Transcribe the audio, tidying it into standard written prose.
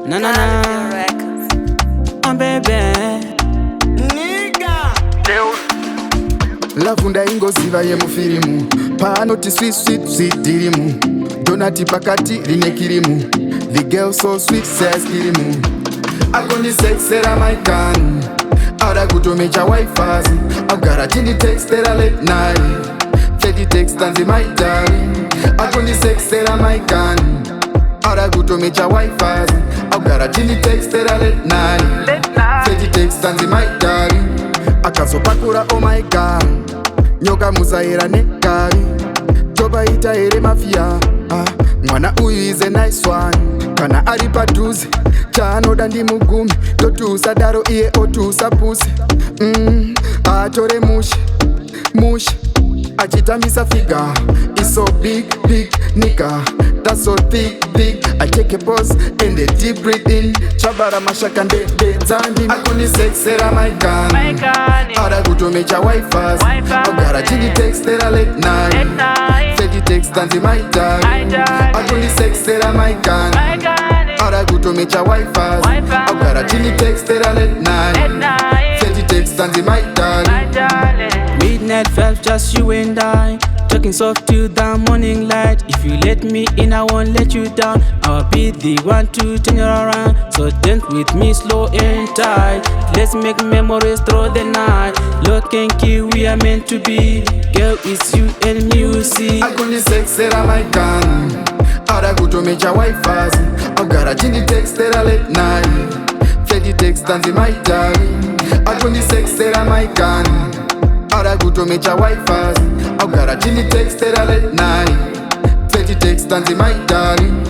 Na na na, baby. Nigga. Love ndaingoziya yemufirimu. Panoti sweet sweet sweet dirimu. Donati pakati rine. The girl so sweet says kirimu. Akundi Sexira Amai Kani. Ada kutomecha wife's. I've got a chili text that I late night. Flirty text and my darling. Akundi Sexira Amai Kani. Ada kutomecha wife's. I've got a chili text that I late night. Flirty text and my darling. Akazopakura oh my god. Nyoka muzaira nekari. Toba ita ere mafia. Mwana uyu is a nice one. Kana ari padhuze chaanoda ndi mugumi. Totusa daro iye otusa pusi. Atore mushi achitamisa figure. It's so big nigga. That's so thick. I take a pause and a deep breath in. Chabara mashaka nde zandi. Akundi Sexira Amai Kani. Ada kutomecha wife's. Ogara chili text that I late night. Flirty text and my darling. Akundi Sexira Amai Kani. Ada kutomecha wife's. Ogara chili text that I late night. Flirty text and my darling. Midnight vibes, just you and I. Talking soft till the morning light. If you let me in, I won't let you down. I'll be the one to turn you around. So dance with me slow and tight. Let's make memories through the night. Look and key, we are meant to be. Girl, it's you and me, you see. Akundi Sexira Amai Kani. Ada kutomecha wife's. I've got a chili text that I late night. Flirty text and my darling. Akundi Sexira Amai Kani. Ada kutomecha wife's. I've got a chili text that I late night. Flirty text and my darling.